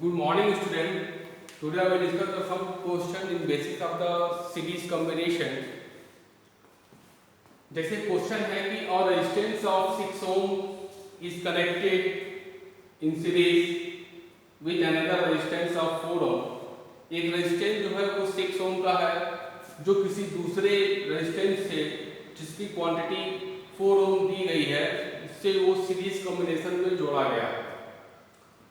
Good morning, student. Today I will discuss some question in basics of the series combination. जैसे question है कि और resistance of 6 ohm is connected in series with another resistance of 4 ohm. एक resistance जो है वो 6 ohm का है जो किसी दूसरे रेजिस्टेंस से जिसकी क्वांटिटी 4 ohm दी गई है इससे वो सीरीज कॉम्बिनेशन में जोड़ा गया है.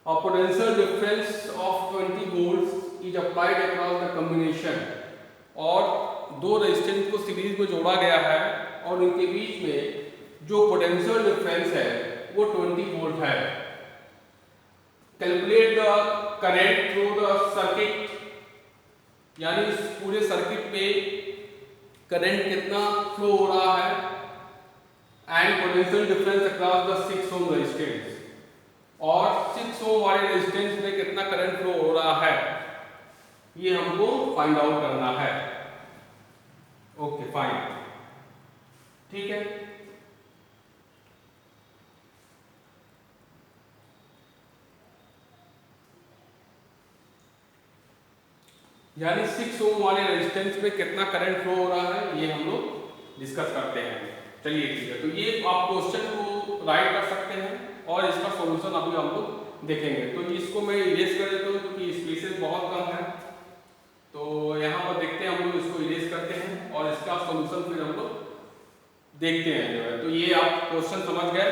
A potential difference of 20 volts is applied across the combination. और दो रेजिस्टेंस को सीरीज में जोड़ा गया है और इनके बीच में जो पोटेंशियल डिफरेंस है वो 20 वोल्ट है. Calculate the current through the circuit, यानी इस पूरे सर्किट में करंट कितना फ्लो हो रहा है and potential difference across the 6 ohm resistance, और 6 ओम वाले रेजिस्टेंस में कितना करंट फ्लो हो रहा है ये हमको फाइंड आउट करना है. ओके फाइन, ठीक है. यानी 6 ओम वाले रेजिस्टेंस में कितना करंट फ्लो हो रहा है ये हम लोग डिस्कस करते हैं. चलिए ठीक है, तो ये आप क्वेश्चन को राइट कर सकते हैं और इसका सॉल्यूशन अभी हम लोग देखेंगे. तो इसको मैं इरेज कर देता हूँ क्योंकि स्पेसेस बहुत कम है. तो यहाँ पर देखते हैं, हम लोग इसको इरेज करते हैं और इसका सॉल्यूशन फिर हम लोग देखते हैं जो है. तो ये आप क्वेश्चन समझ गए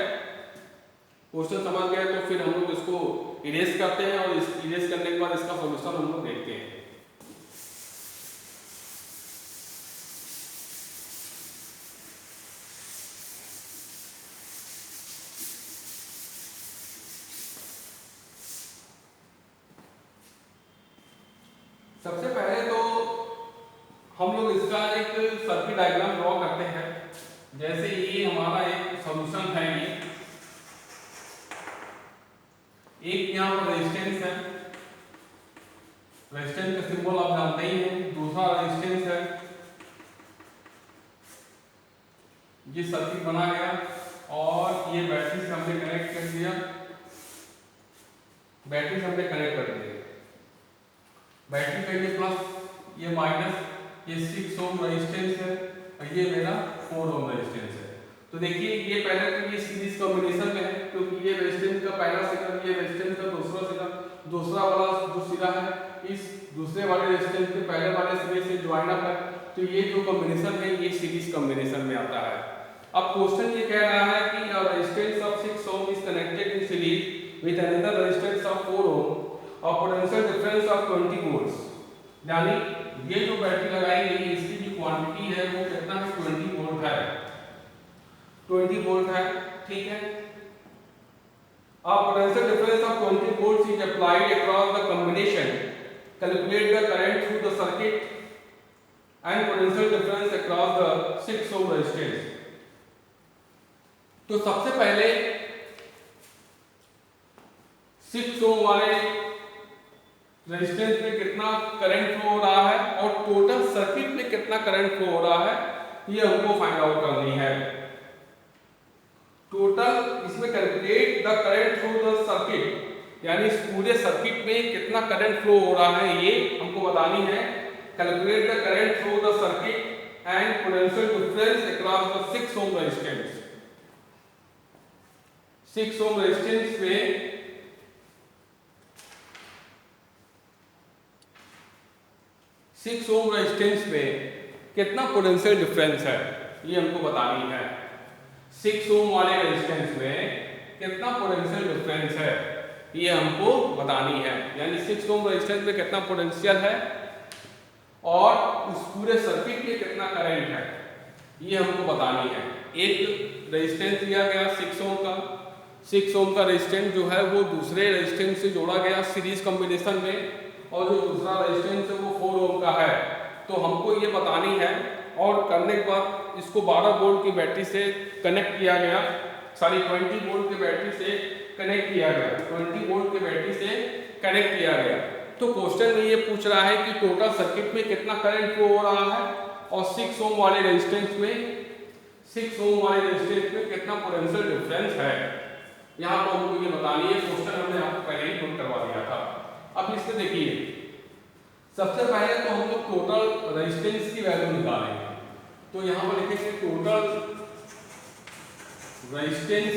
तो फिर हम लोग इसको इरेज करते हैं और इस इरेज करने के बाद इसका सॉल्यूशन हम लोग देखते हैं. सबसे पहले तो हम लोग इसका एक सर्किट डायग्राम ड्रॉ करते हैं. जैसे ये हमारा एक सॉल्यूशन है, ये एक यहाँ पर रेजिस्टेंस है, रेजिस्टेंस का सिंबल आप जानते ही हैं. दूसरा रेजिस्टेंस है, ये सर्किट बना गया और ये बैटरी से हमने कनेक्ट कर दिया, बैटरी से हमने कनेक्ट कर दिया. बैटरी का ये प्लस ये माइनस, ये 6 ओम रेजिस्टेंस है और ये मेरा 4 ओम रेजिस्टेंस है. तो देखिए ये पहले तो ये सीरीज कॉम्बिनेशन में है क्योंकि ये रेजिस्टेंस का पहला सिरा, ये रेजिस्टेंस का दूसरा सिरा, दूसरा वाला जो सिरा है इस दूसरे वाले रेजिस्टेंस के पहले वाले सिरे से ज्वाइन अप है. तो ये जो कॉम्बिनेशन है ये सीरीज कॉम्बिनेशन में आता है. अब क्वेश्चन ये कह रहा है कि resistance of 6 ohm is connected in series with another resistance of 4 ohm और पोटेंशियल डिफरेंस ऑफ 20 वोल्ट्स. यानी ये जो बैटरी लगाई गई है इसकी जो क्वांटिटी है वो कितना है, 20 वोल्ट है, 20 वोल्ट है, ठीक है. अब potential difference of 20 volts is applied across the combination. Calculate the current through the circuit and potential difference across the 6 ohm resistance. तो सबसे पहले 6 ओम वाले रेजिस्टेंस में कितना करंट फ्लो हो रहा है और टोटल सर्किट में कितना करंट फ्लो हो रहा है ये हमको फाइंड आउट करनी है. टोटल इसमें calculate the current through the circuit, यानी इस पूरे सर्किट में कितना करंट फ्लो हो रहा है ये हमको बतानी है. Calculate the current through the circuit and potential difference across the 6 ohm resistance. 6 ohm resistance में सिक्स ओम रेजिस्टेंस में कितना पोटेंशियल डिफरेंस है ये हमको बतानी है. 6 ओम वाले रेजिस्टेंस में कितना पोटेंशियल डिफरेंस है ये हमको बतानी है. यानी 6 ओम रेजिस्टेंस में कितना पोटेंशियल है और उस पूरे सर्किट में कितना करंट है ये हमको बतानी है. एक रेजिस्टेंस दिया गया 6 ओम का, 6 ओम का रेजिस्टेंस जो है वो दूसरे रेजिस्टेंस से जोड़ा गया सीरीज कॉम्बिनेशन में, और जो दूसरा रेजिस्टेंस है वो 4 ओम का है. तो हमको ये बतानी है और करने के बाद इसको 12 वोल्ट की बैटरी से कनेक्ट किया गया, 20 वोल्ट की बैटरी से कनेक्ट किया गया, 20 वोल्ट की बैटरी से कनेक्ट किया गया. तो क्वेश्चन में ये पूछ रहा है कि टोटल सर्किट में कितना करंट फ्लो हो रहा है और 6 ओम वाले रेजिस्टेंस में कितना पोटेंशियल डिफरेंस है. यहाँ पर हमको ये बतानी है. क्वेश्चन हमने आपको पहले ही नोट करवा दिया था. अब इसमें देखिए सबसे पहले तो हम लोग टोटल रेजिस्टेंस की वैल्यू निकालेंगे। तो यहाँ पर लिखेंगे total resistance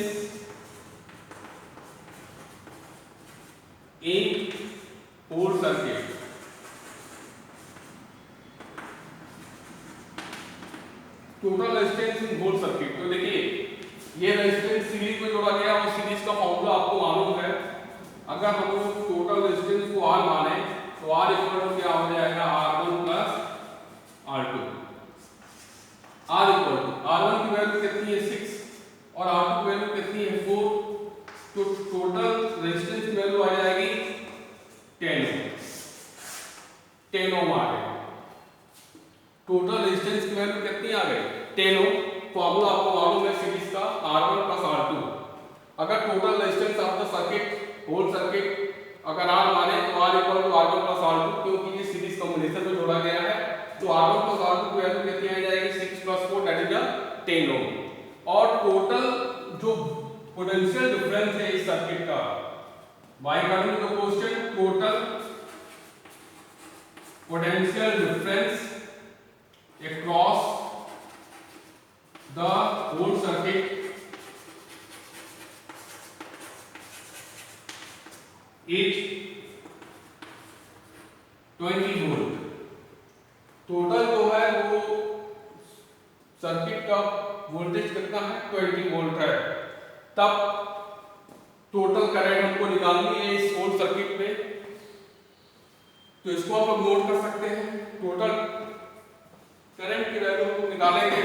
in whole circuit. Total resistance in whole circuit. तो देखिए ये रेजिस्टेंस सीरीज में जोड़ा गया, वो सीरीज का फॉर्मूला आपको मालूम है। अगर हम लोग टोटल रेजिस्टेंस को R माने तो R इक्वल टू क्या हो जाएगा, R1 plus R2। R equal to R1 की वैल्यू कितनी है 6 और R2 की वैल्यू कितनी है 4। तो टोटल रेजिस्टेंस की वैल्यू आ जाएगी 10 ओम आ गई। टोटल रेजिस्टेंस की वैल्यू कितनी आ गई 10 ओम। फॉर्मूला आपको मालूम है सीरीज का R1 प्लस R2। अगर total resistance of the circuit whole circuit अगर R माने तो R equal to R1 plus R2, क्योंकि ये सीरीज कॉम्बिनेशन में जोड़ा गया है। तो R1 प्लस R2 की वैल्यू कितनी आ जाएगी 6 प्लस 4 दैट इज 10 ओम। और टोटल जो पोटेंशियल डिफरेंस है इस सर्किट का by according to question, total potential difference across the whole circuit is 20 volt. Total जो है वो सर्किट का वोल्टेज कितना है 20 वोल्ट है। तब टोटल करंट हमको निकालनी है इस होल सर्किट में। तो इसको आप लोग नोट कर सकते हैं। टोटल करंट की वैल्यू को निकालेंगे।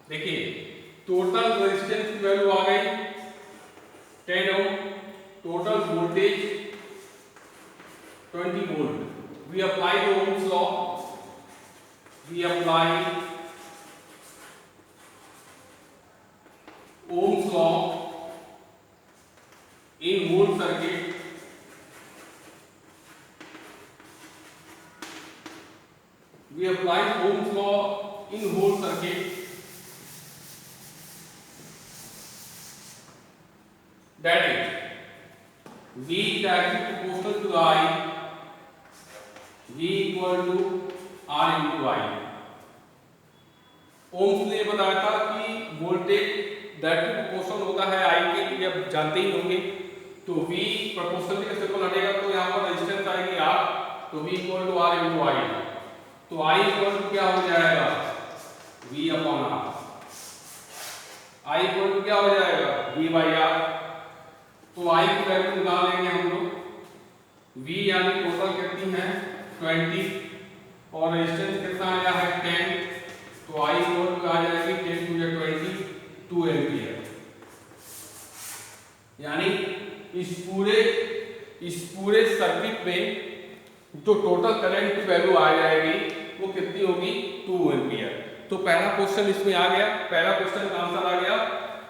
देखिए टोटल रेजिस्टेंस की वैल्यू आ गई 10 ohm, total voltage 20 volt. We apply the Ohm's law, we apply Ohm's law in whole circuit। We apply Ohm's law in whole circuit, that is V directly proportional to I, V equal to R into I। Ohm's ने बताया था कि voltage directly proportional होता है I के, ये आप जानते ही होंगे। तो V प्रोपोर्शनल के सर्कल हटेगा तो यहाँ पर रेजिस्टेंस आएगी R, तो V equal to R into I। तो I इक्वल टू क्या हो जाएगा V upon R। I equal to क्या हो जाएगा V बाई R। तो I की वैल्यू निकाल लेंगे हम लोग। V यानी टोटल कितनी है 20 और रेजिस्टेंस कितना आया है 10। तो I इक्वल टू आ जाएगी 10 टू 20 2 एम्पियर। यानी इस पूरे सर्किट में जो टोटल करंट की वैल्यू आ जाएगी वो कितनी होगी 2 एम्पियर। तो पहला क्वेश्चन इसमें आ गया। पहला क्वेश्चन का आंसर आ गया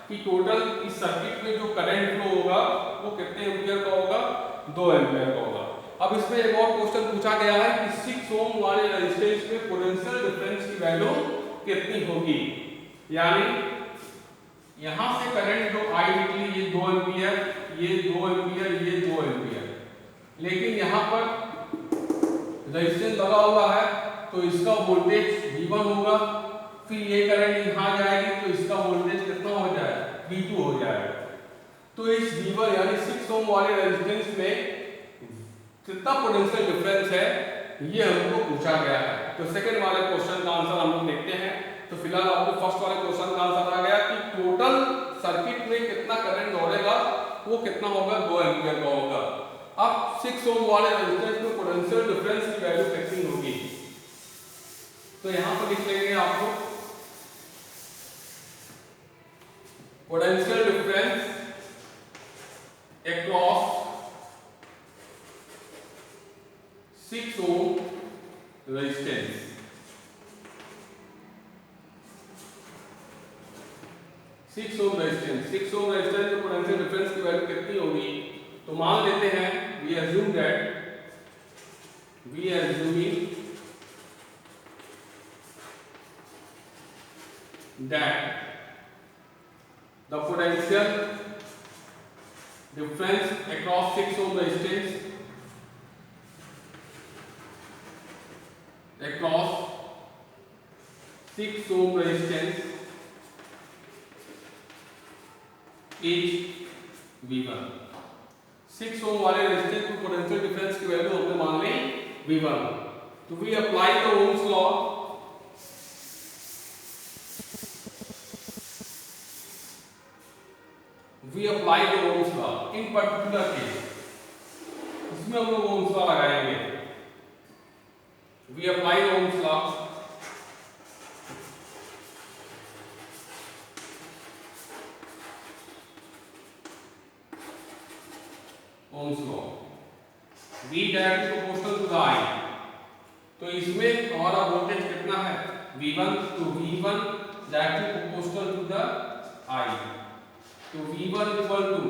कि टोटल इस सर्किट में जो करंट फ्लो होगा वो कितने एम्पियर का होगा 2 एम्पियर का होगा। अब इसमें एक और क्वेश्चन पूछा गया है कि 6 ओम वाले रेजिस्टेंस में पोटेंशियल डिफरेंस की वैल्यू कितनी होगी। यानी यहां से करंट जो आई निकली ये 2 एम्पियर, ये 2 एम्पियर, ये 2 एम्पियर, लेकिन यहां पर रेजिस्टेंस लगा हुआ है तो इसका वोल्टेज V1 होगा। फिर ये करंट यहां जाएगी तो इसका वोल्टेज कितना हो जाएगा V2 हो जाएगा। तो इस V1 यानी 6 ओम वाले रेजिस्टेंस में कितना पोटेंशियल डिफरेंस है ये हमको पूछा गया है। तो सेकंड वाले क्वेश्चन का आंसर हम लोग देखते हैं। तो फिलहाल आपको फर्स्ट वाले क्वेश्चन का आंसर आ गया कि टोटल सर्किट में कितना करंट दौड़ेगा वो कितना होगा 2 एम्पियर का होगा। अब 6 ओम वाले रेजिस्टेंस में पोटेंशियल डिफरेंस की वैल्यू कितनी होगी। तो यहां पर लिख लेंगे आपको potential difference across 6 ohm resistance. 6 ohm resistance में पोटेंशियल डिफरेंस की वैल्यू कितनी होगी। तो मान लेते हैं we assume that the potential difference across 6 ohm resistance is V1। 6 ओम वाले रेजिस्टेंस में पोटेंशियल डिफरेंस की वैल्यू हमने मान ली V1। तो we apply the Ohm's law, in particular case इसमें हम लोग ओम्स लॉ लगाएंगे। We apply the Ohm's law Ohm's law V directly proportional to the I। तो इसमें हमारा वोल्टेज कितना है V1, तो V1 directly proportional to the I। तो V1 equal to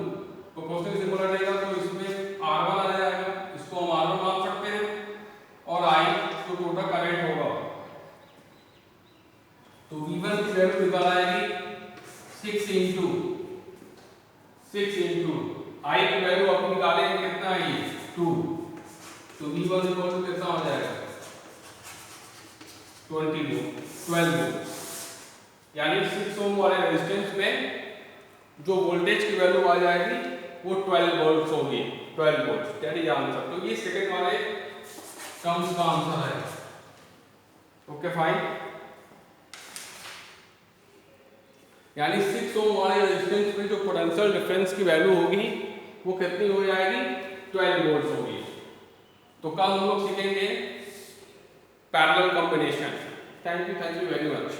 proportional symbol रहेगा तो इसमें R1 आ जाएगा, इसको हम R1 मान सकते हैं, और I तो टोटल करंट होगा। तो V1 की वैल्यू निकाल आएगी 6 इंटू I की वैल्यू अब निकालेंगे कितना है ये 2। तो V1 इक्वल टू कितना हो जाएगा 12 वोल्ट। यानी 6 ओम वाले रेजिस्टेंस में जो वोल्टेज की वैल्यू आ जाएगी वो 12 वोल्ट होगी। 12 वोल्ट दैट इज आंसर। तो ये सेकंड वाले टर्म्स का आंसर है। Okay fine. यानी 6 ओम वाले रेजिस्टेंस में जो पोटेंशियल डिफरेंस की वैल्यू होगी वो कितनी हो जाएगी 12 वोल्ट होगी। तो कल हम लोग सीखेंगे parallel combination. Thank you very much.